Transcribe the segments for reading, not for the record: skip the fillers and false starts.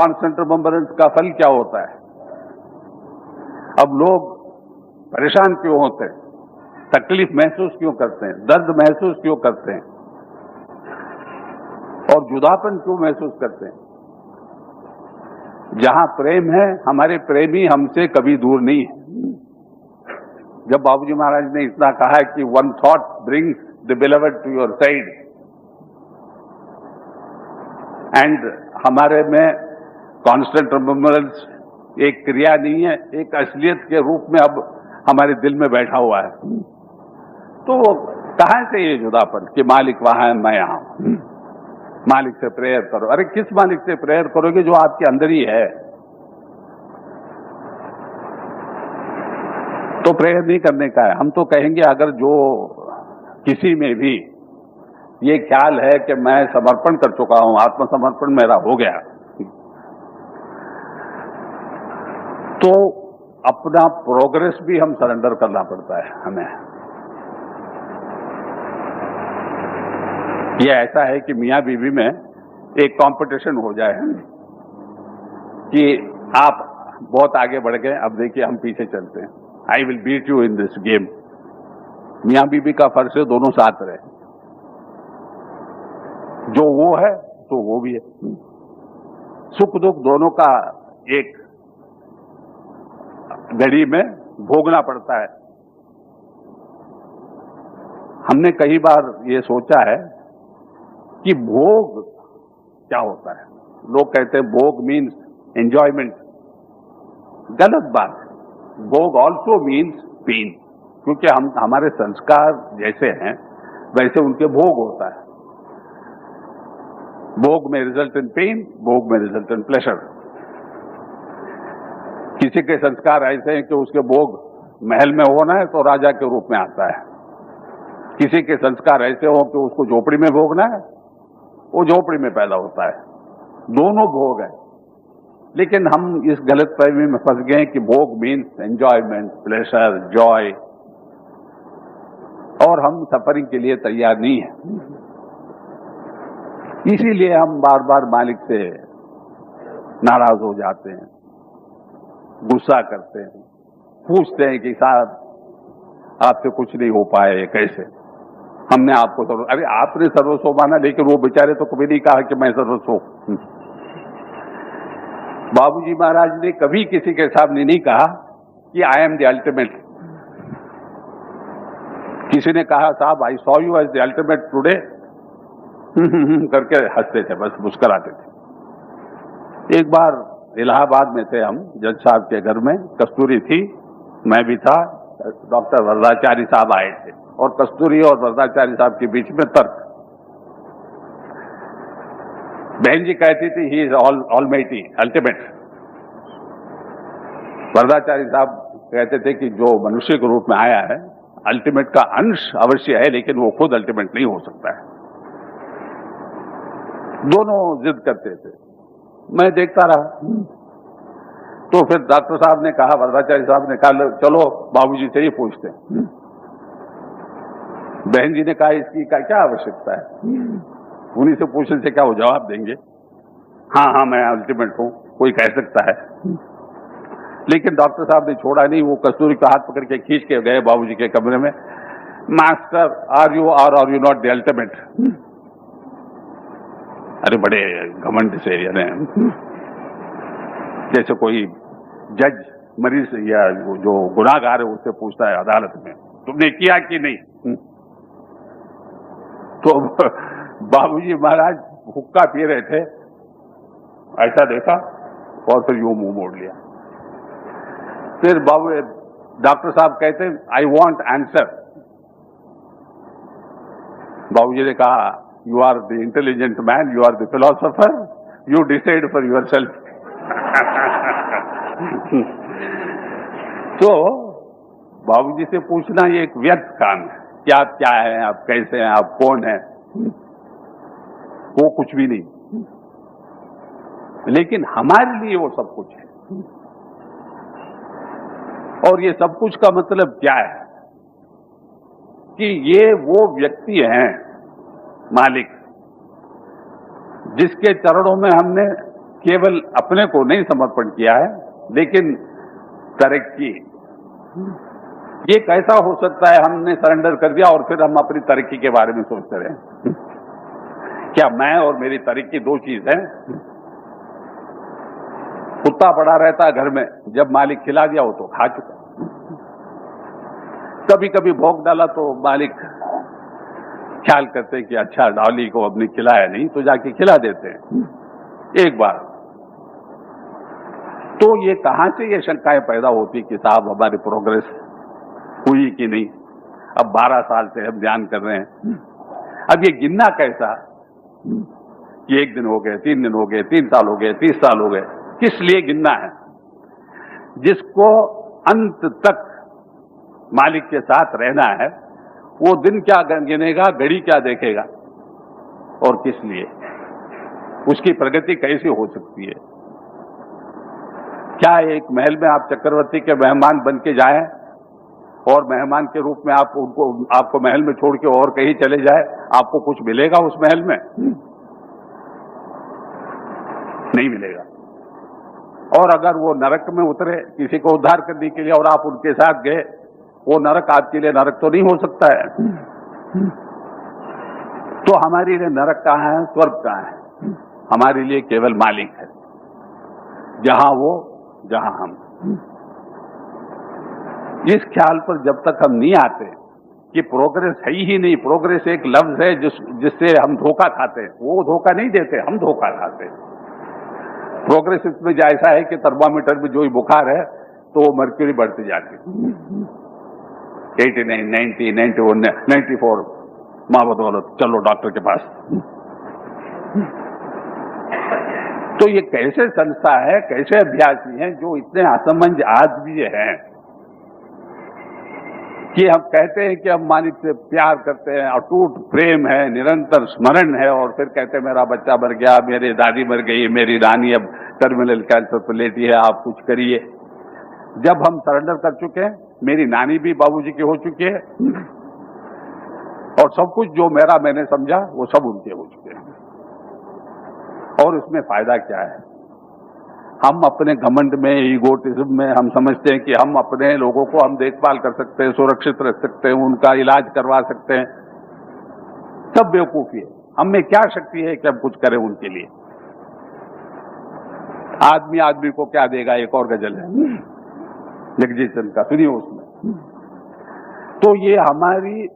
Constant remembrance का फल क्या होता है? अब लोग परेशान क्यों होते हैं, तकलीफ महसूस क्यों करते हैं, दर्द महसूस क्यों करते हैं और जुदापन क्यों महसूस करते हैं? जहां प्रेम है, हमारे प्रेमी हमसे कभी दूर नहीं है। जब बाबूजी महाराज ने इतना कहा कि one thought brings the beloved to your side, and हमारे में कॉन्स्टेंट रिमेम्बरेंस एक क्रिया नहीं है, एक असलियत के रूप में अब हमारे दिल में बैठा हुआ है। तो कहां से ये जुदापन कि मालिक वहां है, मैं यहां हूं। मालिक से प्रेयर करो। अरे किस मालिक से प्रेयर करोगे जो आपके अंदर ही है? तो प्रेयर नहीं करने का है। हम तो कहेंगे अगर जो किसी में भी ये ख्याल है कि मैं समर्पण कर चुका हूं, आत्मसमर्पण मेरा हो गया, तो अपना प्रोग्रेस भी हम सरेंडर करना पड़ता है हमें। यह ऐसा है कि मियां बीवी में एक कंपटीशन हो जाए कि आप बहुत आगे बढ़ गए, अब देखिए हम पीछे चलते हैं, I will beat you in this game. मियां बीवी का फर्ज है दोनों साथ रहे, जो वो है तो वो भी है। सुख दुख दोनों का एक घड़ी में भोगना पड़ता है। हमने कई बार ये सोचा है कि भोग क्या होता है। लोग कहते हैं भोग मीन्स एंजॉयमेंट। गलत बात है। भोग ऑल्सो मीन्स पेन, क्योंकि हम हमारे संस्कार जैसे हैं वैसे उनके भोग होता है। भोग में रिजल्ट इन पेन, भोग में रिजल्ट इन प्लेजर। किसी के संस्कार ऐसे हैं कि उसके भोग महल में होना है तो राजा के रूप में आता है। किसी के संस्कार ऐसे हो कि उसको झोपड़ी में भोगना है, वो झोपड़ी में पैदा होता है। दोनों भोग हैं, लेकिन हम इस गलतफहमी में फंस गए कि भोग मीन्स एंजॉयमेंट, प्लेजर, जॉय, और हम सफरिंग के लिए तैयार नहीं है। इसीलिए हम बार बार मालिक से नाराज हो जाते हैं, गुस्सा करते हैं, पूछते हैं कि साहब आपसे कुछ नहीं हो पाए, कैसे? हमने आपको अरे आपने सर्वस्व माना, लेकिन वो बेचारे तो कभी नहीं कहा कि मैं सर्वस्व। बाबूजी महाराज ने कभी किसी के सामने नहीं कहा कि आई एम द अल्टीमेट। किसी ने कहा साहब I saw you as the ultimate today, करके हंसते थे, बस मुस्कुराते थे। एक बार इलाहाबाद में थे हम, जज साहब के घर में, कस्तूरी थी, मैं भी था, डॉक्टर वरदाचारी साहब आए थे, और कस्तूरी और वरदाचारी साहब के बीच में तर्क। बहन जी कहती थी he is almighty, ultimate. Varadachari साहब कहते थे कि जो मनुष्य के रूप में आया है अल्टीमेट का अंश अवश्य है, लेकिन वो खुद अल्टीमेट नहीं हो सकता है। दोनों जिद करते थे, मैं देखता रहा। तो फिर डॉक्टर साहब ने कहा, वरदाचारी साहब ने कहा चलो बाबूजी से ही पूछते हैं। बहन जी ने कहा इसकी क्या आवश्यकता है, उन्हीं से पूछने से क्या वो जवाब देंगे? हाँ हाँ मैं अल्टीमेट हूं, कोई कह सकता है। लेकिन डॉक्टर साहब ने छोड़ा नहीं, वो कस्तूरी का हाथ पकड़ के खींच के गए बाबूजी के कमरे में। Master are you not the ultimate? अरे बड़े घमंड से, यानी जैसे कोई जज मरीज या जो गुनाहगार है उससे पूछता है अदालत में, तुमने किया कि नहीं? तो बाबूजी महाराज हुक्का पी रहे थे, ऐसा देखा और फिर यूं मुंह मोड़ लिया। फिर डॉक्टर साहब कहते आई वांट आंसर। बाबूजी ने कहा you are the intelligent man, you are the philosopher, you decide for yourself. तो बाबूजी से पूछना ये एक व्यर्थ काम है कि आप क्या हैं, आप कैसे हैं, आप कौन हैं, वो कुछ भी नहीं। लेकिन हमारे लिए वो सब कुछ है। और ये सब कुछ का मतलब क्या है कि ये वो व्यक्ति हैं मालिक, जिसके चरणों में हमने केवल अपने को नहीं समर्पण किया है, लेकिन तरक्की, ये कैसा हो सकता है हमने सरेंडर कर दिया और फिर हम अपनी तरक्की के बारे में सोचते रहे? क्या मैं और मेरी तरक्की दो चीज है? कुत्ता पड़ा रहता है घर में, जब मालिक खिला दिया हो तो खा चुका, कभी कभी भोग डाला तो मालिक ख्याल करते कि अच्छा डॉली को अपने खिलाया नहीं, तो जाके खिला देते हैं एक बार। तो ये कहां से ये शंकाएं पैदा होती कि साहब हमारी प्रोग्रेस हुई कि नहीं? अब 12 साल से हम ध्यान कर रहे हैं, अब ये गिनना कैसा कि 1 दिन हो गए, 3 दिन हो गए, 3 साल हो गए, 30 साल हो गए? किस लिए गिनना है? जिसको अंत तक मालिक के साथ रहना है, वो दिन क्या गिनेगा, घड़ी क्या देखेगा, और किस लिए? उसकी प्रगति कैसे हो सकती है? क्या एक महल में आप चक्रवर्ती के मेहमान बन के जाएं और मेहमान के रूप में आपको महल में छोड़ के और कहीं चले जाए, आपको कुछ मिलेगा उस महल में? नहीं मिलेगा। और अगर वो नरक में उतरे किसी को उद्धार करने के लिए और आप उनके साथ गए, वो नरक आपके लिए नरक तो नहीं हो सकता है। तो हमारे लिए नरक कहाँ है, स्वर्ग कहाँ है? हमारे लिए केवल मालिक है, जहां वो जहां हम। इस ख्याल पर जब तक हम नहीं आते कि प्रोग्रेस है ही नहीं, प्रोग्रेस एक लफ्ज है जिससे हम धोखा खाते हैं, वो धोखा नहीं देते, हम धोखा खाते हैं। प्रोग्रेस इसमें जैसा है कि थर्मामीटर में जो ही बुखार है तो वो मर्क्यूरी बढ़ती जाती है, 89, 90, 91, 94, माँ बदौलत चलो डॉक्टर के पास। तो ये कैसे संस्था है, कैसे अभ्यासी हैं जो इतने असमंज आज भी हैं कि हम कहते हैं कि हम मालिक से प्यार करते हैं, अटूट प्रेम है, निरंतर स्मरण है, और फिर कहते हैं मेरा बच्चा मर गया, मेरी दादी मर गई, मेरी रानी अब टर्मिनल कैंसर पर लेटी है, आप कुछ करिए। जब हम सरेंडर कर चुके हैं, मेरी नानी भी बाबूजी की हो चुकी है, और सब कुछ जो मैंने समझा वो सब उनके हो चुके हैं, और उसमें फायदा क्या है? हम अपने घमंड में, ईगोटिज्म में हम समझते हैं कि हम अपने लोगों को हम देखभाल कर सकते हैं, सुरक्षित रख सकते हैं, उनका इलाज करवा सकते हैं। सब बेवकूफी है। हम में क्या शक्ति है कि हम कुछ करें उनके लिए? आदमी आदमी को क्या देगा, एक और गजल है जगजीत चंद का, सुनिए उसमें। तो ये हमारी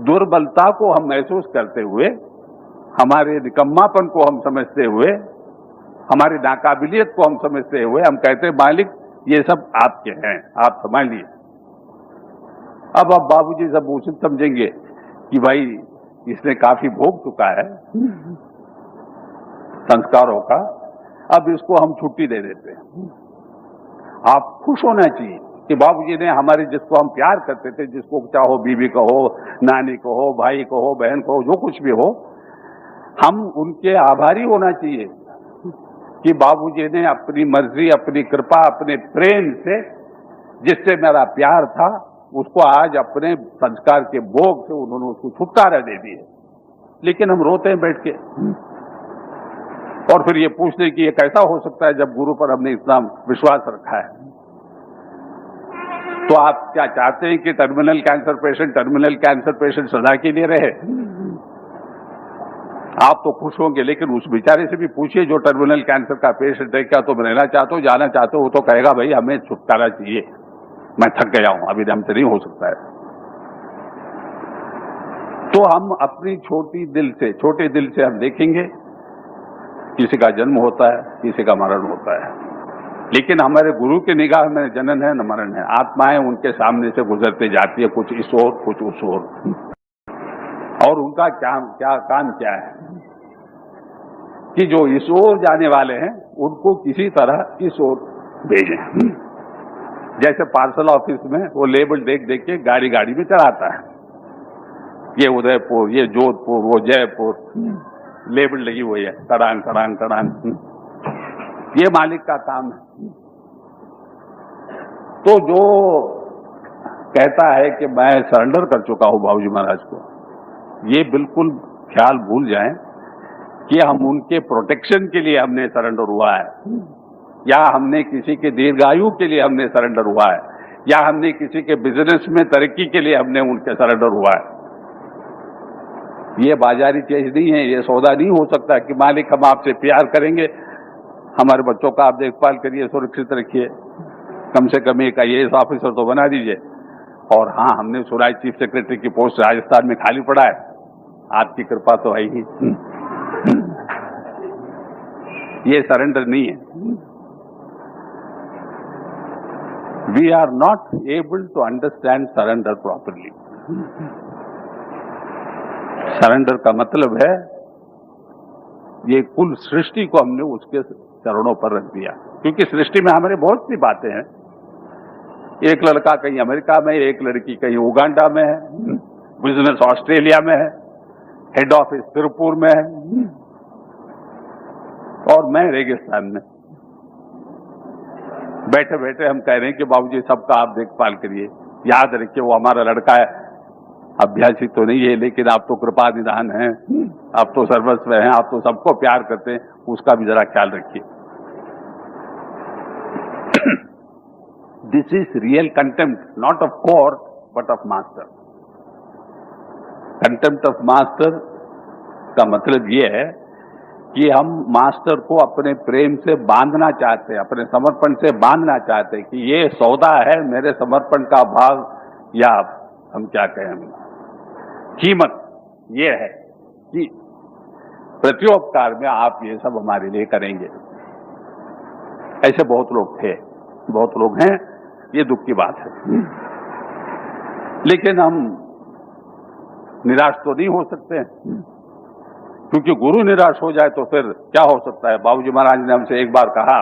दुर्बलता को हम महसूस करते हुए, हमारे निकम्मापन को हम समझते हुए, हमारी नाकाबिलियत को हम समझते हुए हम कहते हैं मालिक ये सब आपके हैं, आप संभालिए। अब बाबूजी सब उचित समझेंगे कि भाई इसने काफी भोग चुका है संस्कारों का, अब इसको हम छुट्टी दे देते हैं। आप खुश होना चाहिए कि बाबूजी ने हमारे, जिसको हम प्यार करते थे, जिसको चाहो बीवी कहो, नानी कहो, भाई कहो, बहन कहो, जो कुछ भी हो, हम उनके आभारी होना चाहिए कि बाबूजी ने अपनी मर्जी, अपनी कृपा, अपने प्रेम से, जिससे मेरा प्यार था, उसको आज अपने संस्कार के भोग से उन्होंने उसको छुटकारा दे दी है। लेकिन हम रोते हैं बैठ के, और फिर ये पूछते कि ये कैसा हो सकता है जब गुरु पर हमने इतना विश्वास रखा है। तो आप क्या चाहते हैं कि टर्मिनल कैंसर पेशेंट सदा के लिए रहे? आप तो खुश होंगे, लेकिन उस बेचारे से भी पूछिए जो टर्मिनल कैंसर का पेशेंट है, क्या तुम रहना चाहते हो, जाना चाहते हो? वो तो कहेगा भाई हमें छुटकारा चाहिए, मैं थक गया हूं, अभी हमसे नहीं हो सकता है। तो हम अपनी छोटे दिल से हम देखेंगे, किसी का जन्म होता है, किसी का मरण होता है, लेकिन हमारे गुरु की निगाह में जनन है न मरण है। आत्माएं उनके सामने से गुजरते जाती है, कुछ इस ओर कुछ उस ओर, और उनका काम क्या है कि जो इस ओर जाने वाले हैं उनको किसी तरह इस ओर भेजें। जैसे पार्सल ऑफिस में वो लेबल देख देख के गाड़ी में चढ़ाता है, ये उदयपुर, ये जोधपुर, वो जयपुर, लेबल लगी हुई है, तड़ांग तड़ांग तड़ांग। ये मालिक का काम है। तो जो कहता है कि मैं सरेंडर कर चुका हूं बाबूजी महाराज को, ये बिल्कुल ख्याल भूल जाएं कि हम उनके प्रोटेक्शन के लिए हमने सरेंडर हुआ है, या हमने किसी के दीर्घायु के लिए हमने सरेंडर हुआ है, या हमने किसी के बिजनेस में तरक्की के लिए हमने उनके सरेंडर हुआ है। ये बाजारी चीज नहीं है, ये सौदा नहीं हो सकता कि मालिक हम आपसे प्यार करेंगे, हमारे बच्चों का आप देखभाल करिए, सुरक्षित रखिए, कम से कम एक IAS ऑफिसर तो बना दीजिए। और हाँ, हमने सुना है चीफ सेक्रेटरी की पोस्ट राजस्थान में खाली पड़ा है, आपकी कृपा तो है ही। ये सरेंडर नहीं है। We are not able to understand surrender properly. Surrender का मतलब है ये कुल सृष्टि को हमने उसके चरणों पर रख दिया, क्योंकि सृष्टि में हमारे बहुत सी बातें हैं। एक लड़का कहीं अमेरिका में, एक लड़की कहीं उगांडा में है, बिजनेस ऑस्ट्रेलिया में है, हेड ऑफिस तिरुपुर में है, और मैं रेगिस्तान में। बैठे बैठे हम कह रहे हैं कि बाबूजी सबका आप देखभाल करिए, याद रखिए वो हमारा लड़का है, अभ्यासी तो नहीं है, लेकिन आप तो कृपा निधान हैं, आप तो सर्वस्व हैं, आप तो सबको प्यार करते हैं, उसका भी जरा ख्याल रखिए। This is real contempt, not of court but of master. Contempt of master का मतलब यह है कि हम मास्टर को अपने प्रेम से बांधना चाहते हैं, अपने समर्पण से बांधना चाहते हैं कि ये सौदा है मेरे समर्पण का भाग, या हम क्या कहें, कीमत ये है कि प्रत्योपकार में आप ये सब हमारे लिए करेंगे। ऐसे बहुत लोग थे, बहुत लोग हैं, ये दुख की बात है। लेकिन हम निराश तो नहीं हो सकते, क्योंकि गुरु निराश हो जाए तो फिर क्या हो सकता है। बाबूजी महाराज ने हमसे एक बार कहा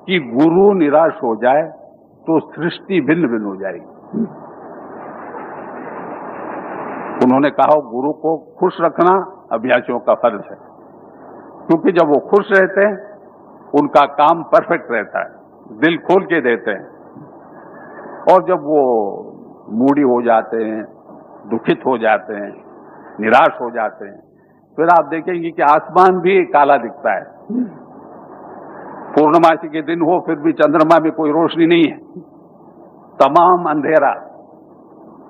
कि गुरु निराश हो जाए तो सृष्टि भिन्न भिन्न हो जाएगी। उन्होंने कहा गुरु को खुश रखना अभ्यासियों का फर्ज है, क्योंकि जब वो खुश रहते हैं उनका काम परफेक्ट रहता है, दिल खोल के देते हैं। और जब वो मूडी हो जाते हैं, दुखित हो जाते हैं, निराश हो जाते हैं, फिर आप देखेंगे कि आसमान भी काला दिखता है। पूर्णमासी के दिन हो फिर भी चंद्रमा में कोई रोशनी नहीं है, तमाम अंधेरा।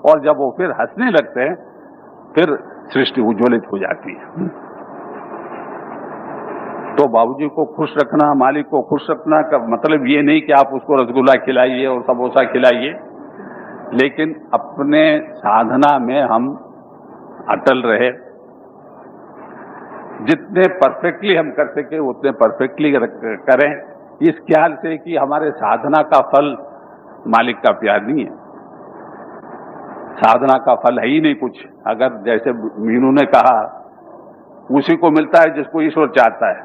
और जब वो फिर हंसने लगते हैं फिर सृष्टि उज्ज्वलित हो जाती है। तो बाबूजी को खुश रखना, मालिक को खुश रखना का मतलब ये नहीं कि आप उसको रसगुल्ला खिलाइए और समोसा खिलाइए, लेकिन अपने साधना में हम अटल रहे, जितने परफेक्टली हम कर सके उतने परफेक्टली करें, इस ख्याल से कि हमारे साधना का फल मालिक का प्यार नहीं है। साधना का फल है ही नहीं कुछ। अगर जैसे मीनू ने कहा उसी को मिलता है जिसको ईश्वर चाहता है।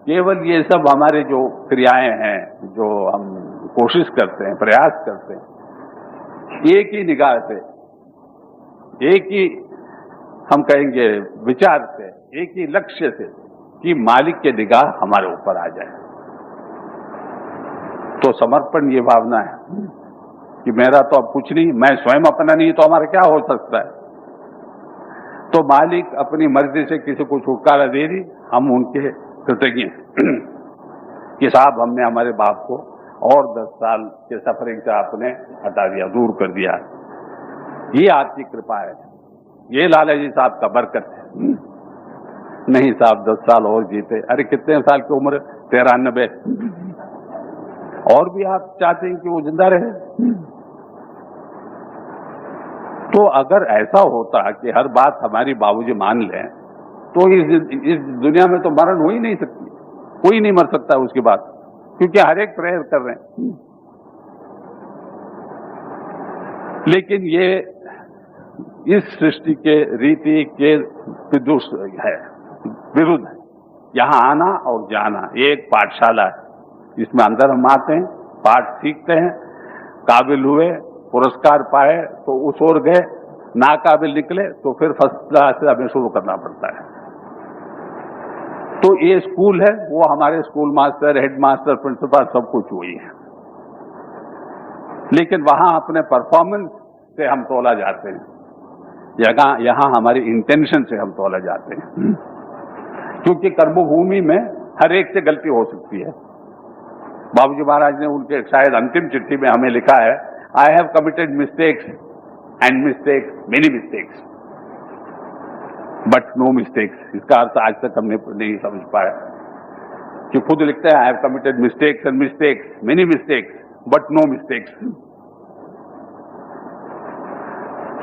केवल ये सब हमारे जो क्रियाएं हैं, जो हम कोशिश करते हैं, प्रयास करते हैं, एक ही निगाह से, एक ही हम कहेंगे विचार से, एक ही लक्ष्य से कि मालिक की निगाह हमारे ऊपर आ जाए। तो समर्पण ये भावना है कि मेरा तो अब कुछ नहीं, मैं स्वयं अपना नहीं तो हमारा क्या हो सकता है। तो मालिक अपनी मर्जी से किसी को छुटकारा दे दी, हम उनके कृतज्ञ कि साहब हमने हमारे बाप को और 10 साल के सफरिंग से आपने हटा दिया, दूर कर दिया। ये आपकी कृपा है, ये लाला जी साहब का बरकत है। नहीं साहब 10 साल और जीते। अरे कितने साल की उम्र? 93। और भी आप चाहते हैं कि वो जिंदा रहे? तो अगर ऐसा होता कि हर बात हमारी बाबूजी मान लें तो इस दुनिया में तो मरण हो ही नहीं सकती, कोई नहीं मर सकता उसके बाद, क्योंकि हर एक प्रेयर कर रहे हैं। लेकिन ये इस सृष्टि के रीति के विरुद्ध है। यहाँ आना और जाना ये एक पाठशाला है, इसमें अंदर हम आते हैं, पाठ सीखते हैं, काबिल हुए, पुरस्कार पाए तो उस ओर गए, नाकाबिल निकले तो फिर फर्स्ट क्लास से हमें शुरू करना पड़ता है। तो ये स्कूल है, वो हमारे school master, head master, principal सब कुछ वही है। लेकिन वहां अपने परफॉर्मेंस से हम तोला जाते हैं, यहाँ हमारी इंटेंशन से हम तोला जाते हैं। क्योंकि कर्मभूमि में हर एक से गलती हो सकती है। बाबूजी महाराज ने उनके शायद अंतिम चिट्ठी में हमें लिखा है, I have committed mistakes and mistakes, many mistakes, but no mistakes. इसका अर्थ आज तक हमने नहीं समझ पाया कि खुद लिखते हैं, I have committed mistakes and mistakes, many mistakes, but no mistakes.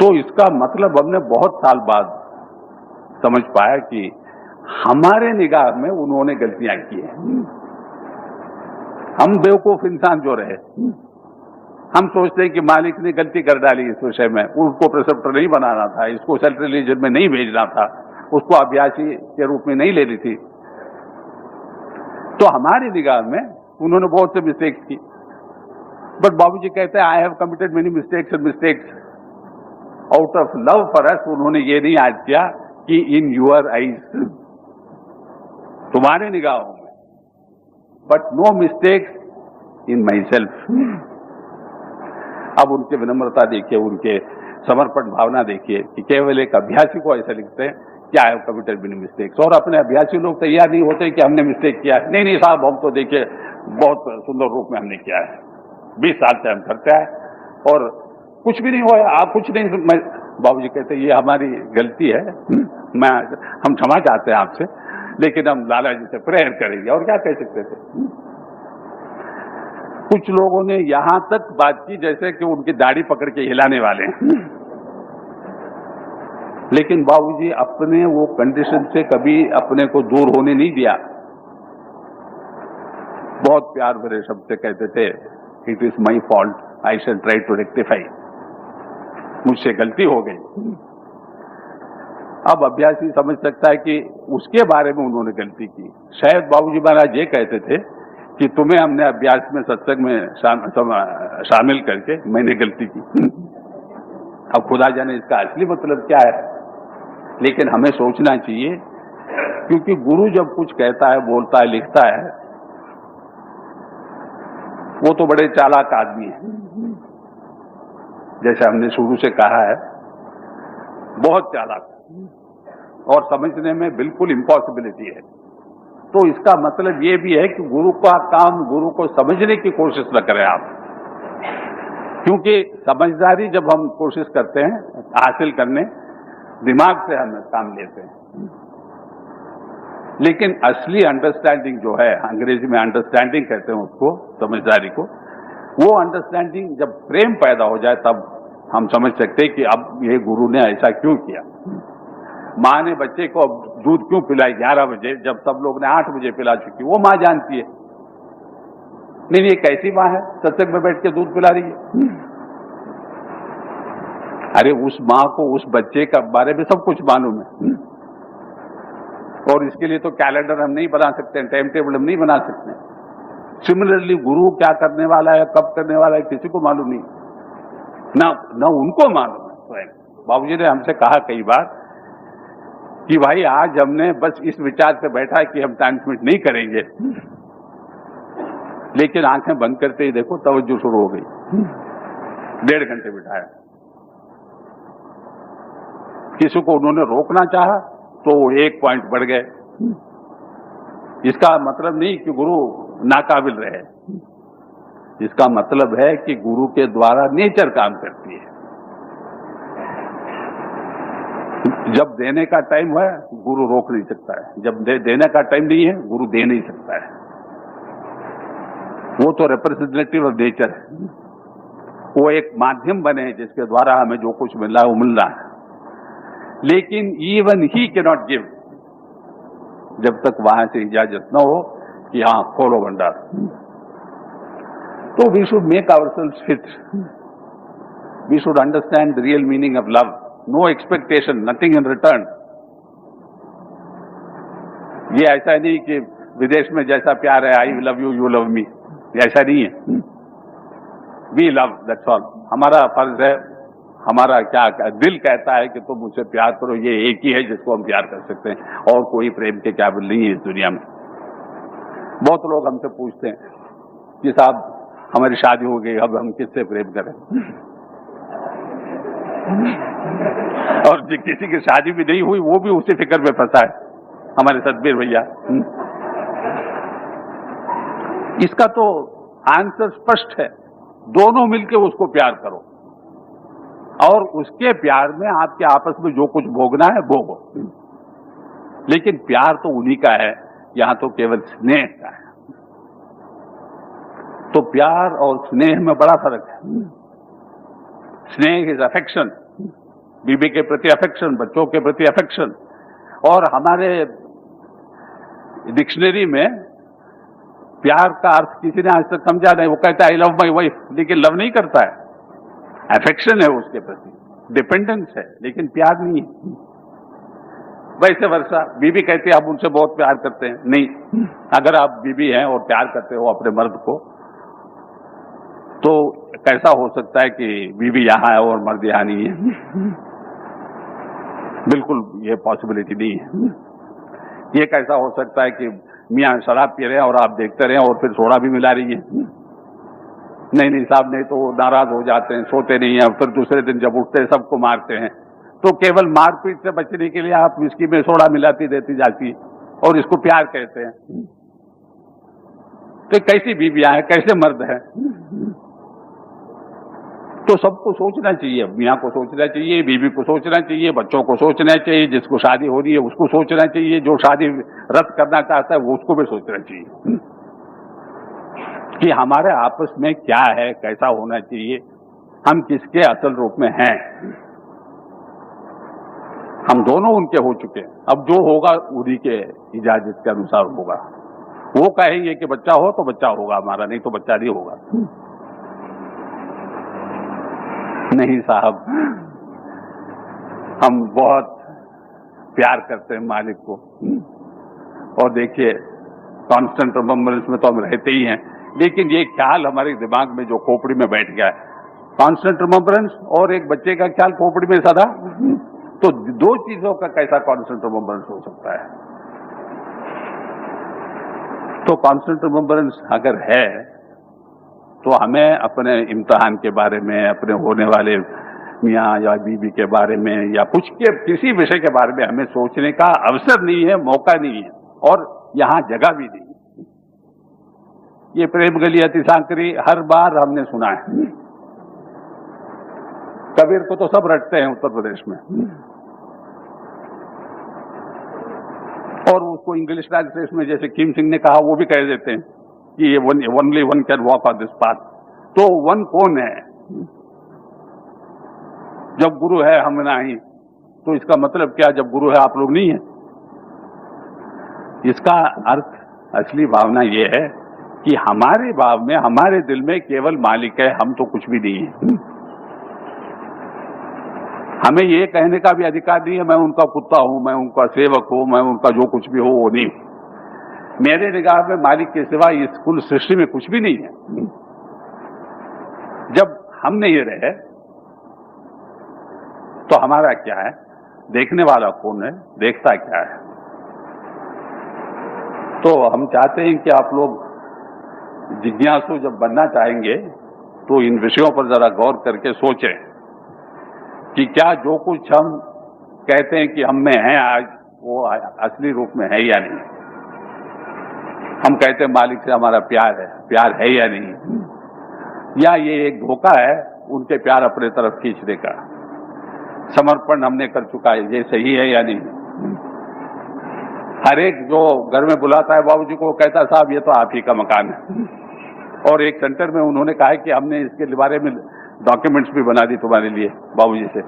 तो इसका मतलब हमने बहुत साल बाद समझ पाया कि हमारे निगाह में उन्होंने गलतियां की हैं। हम बेवकूफ इंसान जो रहे, हम सोचते हैं कि मालिक ने गलती कर डाली इस विषय में, उसको प्रेसेप्टर नहीं बनाना था, इसको सेंट्रल रिलीजन में नहीं भेजना था, उसको अभ्यासी के रूप में नहीं लेनी थी। तो हमारी निगाह में उन्होंने बहुत से मिस्टेक्स की। बट बाबूजी कहते हैं, I have committed many mistakes and mistakes. Out of love for us उन्होंने ये नहीं याद किया कि इन यूर आईज, तुम्हारे निगाहों में, but no mistakes in myself. अब उनके विनम्रता देखिए, उनके समर्पण भावना देखिए कि केवल एक अभ्यासी को ऐसा लिखते हैं कि आई हैव कमिटेड मेनी मिस्टेक्स, और अपने अभ्यासी लोग तैयार नहीं होते कि हमने मिस्टेक किया है। नहीं साहब, हम तो देखिए बहुत सुंदर रूप में हमने किया है, 20 साल से हम करते हैं और कुछ भी नहीं हुआ, आप कुछ नहीं। बाबूजी कहते हैं ये हमारी गलती है, हम क्षमा चाहते हैं आपसे, लेकिन हम लाला जी से प्रेयर करेंगे। और क्या कह सकते थे। कुछ लोगों ने यहां तक बात की जैसे कि उनकी दाढ़ी पकड़ के हिलाने वाले हैं, लेकिन बाबूजी अपने वो कंडीशन से कभी अपने को दूर होने नहीं दिया। बहुत प्यार भरे शब्द से कहते थे, it is my fault, I shall try to rectify, मुझसे गलती हो गई। अब अभ्यासी समझ सकता है कि उसके बारे में उन्होंने गलती की। शायद बाबूजी महाराज ये कहते थे कि तुम्हें हमने अभ्यास में, सत्संग में शामिल करके मैंने गलती की। अब खुदा जाने इसका असली मतलब क्या है, लेकिन हमें सोचना चाहिए, क्योंकि गुरु जब कुछ कहता है, बोलता है, लिखता है, वो तो बड़े चालाक आदमी है। जैसे हमने शुरू से कहा है, बहुत चालाक और समझने में बिल्कुल इम्पॉसिबिलिटी है। तो इसका मतलब ये भी है कि गुरु का काम, गुरु को समझने की कोशिश न करें आप, क्योंकि समझदारी जब हम कोशिश करते हैं हासिल करने, दिमाग से हम काम लेते हैं, लेकिन असली अंडरस्टैंडिंग जो है, अंग्रेजी में अंडरस्टैंडिंग कहते हैं उसको, समझदारी को, वो अंडरस्टैंडिंग जब प्रेम पैदा हो जाए तब हम समझ सकते हैं कि अब ये गुरु ने ऐसा क्यों किया। माँ ने बच्चे को अब दूध क्यों पिलाई 11 बजे जब सब लोग ने 8 बजे पिला चुकी, वो माँ जानती है। नहीं, ये कैसी माँ है, सत्संग में बैठ के दूध पिला रही है। अरे उस माँ को उस बच्चे का बारे में सब कुछ मालूम है, और इसके लिए तो कैलेंडर हम नहीं बना सकते, टाइम टेबल हम नहीं बना सकते। सिमिलरली गुरु क्या करने वाला है, कब करने वाला है, किसी को मालूम नहीं, ना उनको मालूम है स्वयं। बाबूजी ने हमसे कहा कई बार कि भाई आज हमने बस इस विचार से बैठा कि हम ट्रांसमिट नहीं करेंगे, लेकिन आंखें बंद करते ही देखो तवज्जो शुरू हो गई। 1.5 घंटे बिठाया, किसी को उन्होंने रोकना चाहा तो 1 पॉइंट बढ़ गए। इसका मतलब नहीं कि गुरु नाकाबिल रहे, इसका मतलब है कि गुरु के द्वारा नेचर काम करती है। जब देने का टाइम है गुरु रोक नहीं सकता है, जब देने का टाइम नहीं है गुरु दे नहीं सकता है। वो तो रिप्रेजेंटेटिव ऑफ नेचर है, वो एक माध्यम बने जिसके द्वारा हमें जो कुछ मिल रहा है वो मिल रहा है, लेकिन even he can not give जब तक वहां से इजाजत न हो कि हाँ खोलो भंडार। तो we should make ourselves fit, we should understand the real meaning of love, no expectation, nothing in return. ये ऐसा नहीं कि विदेश में जैसा प्यार है, I love you, you love me, ऐसा नहीं है। We love, that's all. हमारा फर्ज है, हमारा क्या दिल कहता है कि तुम मुझसे प्यार करो, ये एक ही है जिसको हम प्यार कर सकते हैं, और कोई प्रेम के काबिल नहीं है इस दुनिया में। बहुत लोग हमसे पूछते हैं कि साहब हमारी शादी हो गई, अब हम किससे प्रेम करें। और किसी की शादी भी नहीं हुई वो भी उसी फिक्र में फंसा है हमारे सतबीर भैया। इसका तो आंसर स्पष्ट है, दोनों मिलकर उसको प्यार करो और उसके प्यार में आपके आपस में जो कुछ भोगना है भोगो। लेकिन प्यार तो उन्हीं का है, यहां तो केवल स्नेह का है। तो प्यार और स्नेह में बड़ा फर्क है। स्नेह इज अफेक्शन, बीबी के प्रति अफेक्शन, बच्चों के प्रति अफेक्शन। और हमारे डिक्शनरी में प्यार का अर्थ किसी ने आज तक समझा नहीं। वो कहता है आई लव माई वाइफ, लेकिन लव नहीं करता है, अफेक्शन है उसके प्रति, डिपेंडेंस है, लेकिन प्यार नहीं है। वैसे वर्षा बीबी कहती है आप उनसे बहुत प्यार करते हैं, नहीं। अगर आप बीबी हैं और प्यार करते हो अपने मर्द को, तो कैसा हो सकता है कि बीबी यहां है और मर्द यहां नहीं है? बिल्कुल ये पॉसिबिलिटी नहीं है। ये कैसा हो सकता है कि मियां शराब पी रहे हैं और आप देखते रहे और फिर सोडा भी मिला रही है? नहीं साहब, नहीं, तो नाराज हो जाते हैं, सोते नहीं है, फिर दूसरे दिन जब उठते हैं सबको मारते हैं। तो केवल मारपीट से बचने के लिए आप विस्की में सोडा मिलाती देती जाती और इसको प्यार कहते हैं। तो कैसी बीवियां हैं, कैसे मर्द हैं? तो सबको सोचना चाहिए, मियां को सोचना चाहिए, बीवी को सोचना चाहिए, बच्चों को सोचना चाहिए, जिसको शादी हो रही है उसको सोचना चाहिए, जो शादी रद्द करना चाहता है वो उसको भी सोचना चाहिए कि हमारे आपस में क्या है, कैसा होना चाहिए, हम किसके असल रूप में हैं। हम दोनों उनके हो चुके हैं, अब जो होगा उन्हीं के इजाजत के अनुसार होगा। वो कहेंगे कि बच्चा हो तो बच्चा होगा हमारा, नहीं तो बच्चा नहीं होगा। नहीं साहब, हम बहुत प्यार करते हैं मालिक को। और देखिए कांस्टेंट रिमेम्बरेंस में तो हम रहते ही हैं, लेकिन ये ख्याल हमारे दिमाग में जो खोपड़ी में बैठ गया है, कांस्टेंट रिमेम्बरेंस और एक बच्चे का ख्याल खोपड़ी में सदा, तो दो चीजों का कैसा कांस्टेंट रिमेम्बरेंस हो सकता है? तो कांस्टेंट रिमेम्बरेंस अगर है तो हमें अपने इम्तिहान के बारे में, अपने होने वाले मियाँ या बीबी के बारे में या कुछ के किसी विषय के बारे में हमें सोचने का अवसर नहीं है, मौका नहीं है, और यहां जगह भी नहीं है। ये प्रेम गली अति सांकरी हर बार हमने सुना है। कबीर को तो सब रटते हैं उत्तर प्रदेश में, और उसको इंग्लिश ट्रांसलेशन में जैसे कीम सिंह ने कहा वो भी कह देते हैं कि only one can walk on this path. तो वन कौन है? जब गुरु है हम नहीं, तो इसका मतलब क्या? जब गुरु है आप लोग नहीं है? इसका अर्थ, असली भावना यह है कि हमारे भाव में, हमारे दिल में केवल मालिक है, हम तो कुछ भी नहीं है। हमें ये कहने का भी अधिकार नहीं है मैं उनका कुत्ता हूं, मैं उनका सेवक हूं, मैं उनका जो कुछ भी हो वो नहीं। मेरे निगाह में मालिक के सिवा इस कुल सृष्टि में कुछ भी नहीं है। जब हम नहीं रहे तो हमारा क्या है? देखने वाला कौन है? देखता क्या है? तो हम चाहते हैं कि आप लोग जिज्ञासु जब बनना चाहेंगे तो इन विषयों पर जरा गौर करके सोचें कि क्या जो कुछ हम कहते हैं कि हम में है आज, वो असली रूप में है या नहीं। हम कहते हैं मालिक से हमारा प्यार है या नहीं, या ये एक धोखा है उनके प्यार अपने तरफ खींचने का। समर्पण हमने कर चुका है, ये सही है या नहीं। हर एक जो घर में बुलाता है बाबूजी को, कहता साहब ये तो आप ही का मकान है, और एक सेंटर में उन्होंने कहा कि हमने इसके बारे में डॉक्यूमेंट्स भी बना दी तुम्हारे लिए बाबूजी से।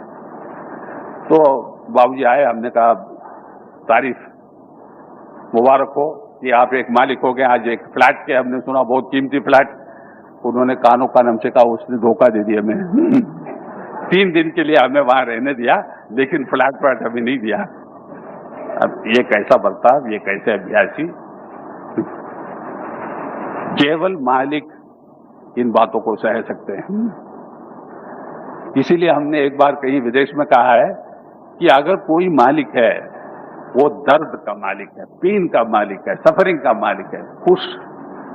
तो बाबूजी आए, हमने कहा तारीफ मुबारक हो कि आप एक मालिक हो गए। आज एक फ्लैट के हमने सुना, बहुत कीमती फ्लैट। उन्होंने कानों कान हमसे कहा उसने धोखा दे दिया हमें। 3 दिन के लिए हमें वहां रहने दिया, लेकिन फ्लैट हमें नहीं दिया। अब ये कैसा बर्ताव, ये कैसे अभ्यासी। केवल मालिक इन बातों को सह सकते हैं। इसीलिए हमने एक बार कहीं विदेश में कहा है कि अगर कोई मालिक है, वो दर्द का मालिक है, पेन का मालिक है, सफरिंग का मालिक है।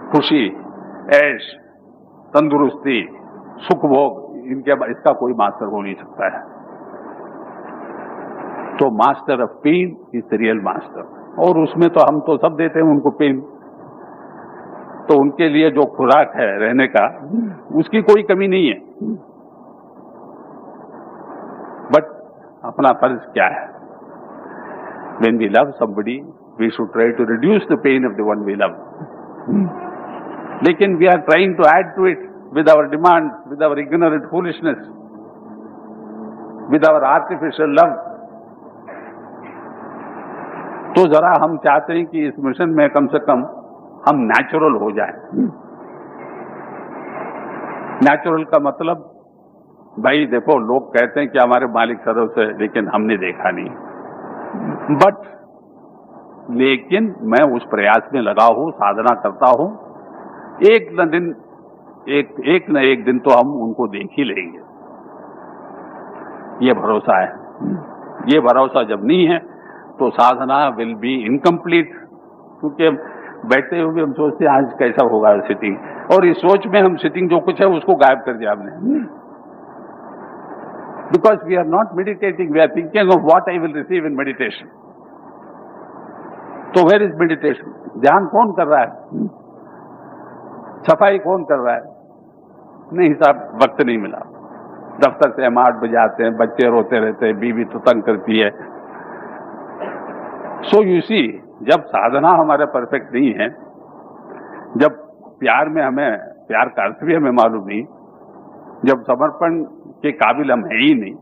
खुशी, ऐश, तंदुरुस्ती, सुख भोग, इसका कोई मास्टर हो नहीं सकता है। तो master of pain is the real master. और उसमें तो हम तो सब देते हैं उनको पेन। तो उनके लिए जो खुराक है रहने का, उसकी कोई कमी नहीं है। बट अपना फर्ज क्या है? When we love somebody, we should try to reduce the pain of the one we love. लेकिन we are trying to add to it with our demands, with our ignorant foolishness, with our artificial love. तो जरा हम चाहते हैं कि इस mission में कम से कम हम नेचुरल हो जाएं। नेचुरल का मतलब, भाई देखो, लोग कहते हैं कि हमारे मालिक सर्वस है, लेकिन हमने देखा नहीं। बट लेकिन मैं उस प्रयास में लगा हूं, साधना करता हूं, एक न एक दिन तो हम उनको देख ही लेंगे। ये भरोसा है। ये भरोसा जब नहीं है तो साधना विल बी इनकम्प्लीट। क्योंकि बैठते हुए हम सोचते हैं आज कैसा होगा सिटिंग, और इस सोच में हम सिटिंग जो कुछ है उसको गायब कर दिया हमने। Because we are not meditating, we are thinking of what I will receive in meditation. तो वेयर इज मेडिटेशन? ध्यान कौन कर रहा है? सफाई कौन कर रहा है? नहीं साहब, वक्त नहीं मिला। दफ्तर से हम 8 बजे आते हैं, बच्चे रोते रहते हैं, बीवी तो तंग करती है। सो यू सी, जब साधना हमारे परफेक्ट नहीं है, जब प्यार में हमें प्यार का अर्थ भी हमें मालूम नहीं, जब समर्पण के काबिल हम है ही नहीं,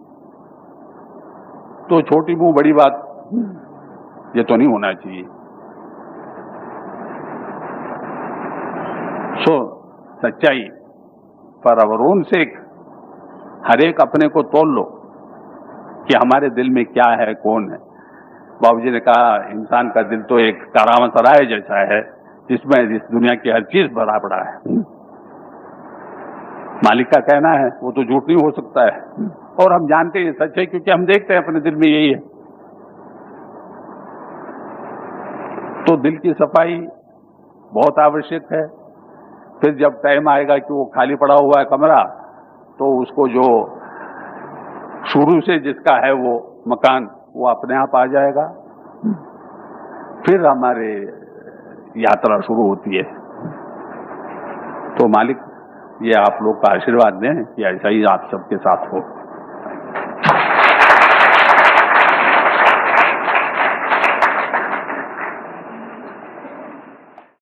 तो छोटी मुंह बड़ी बात ये तो नहीं होना चाहिए। सो सच्चाई फॉर आवर ओन सेक, हर एक अपने को तोल लो कि हमारे दिल में क्या है, कौन है। बाबूजी ने कहा इंसान का दिल तो एक कारावासराय जैसा है, जिसमें इस दुनिया की हर चीज भरा पड़ा है। मालिक का कहना है, वो तो झूठ नहीं हो सकता है, और हम जानते हैं सच है, क्योंकि हम देखते हैं अपने दिल में यही है। तो दिल की सफाई बहुत आवश्यक है। फिर जब टाइम आएगा कि वो खाली पड़ा हुआ है कमरा, तो उसको जो शुरू से जिसका है वो मकान, वो अपने आप आ जाएगा। फिर हमारे यात्रा शुरू होती है। तो मालिक ये आप लोग का आशीर्वाद दें कि ऐसा ही आप सबके साथ हो।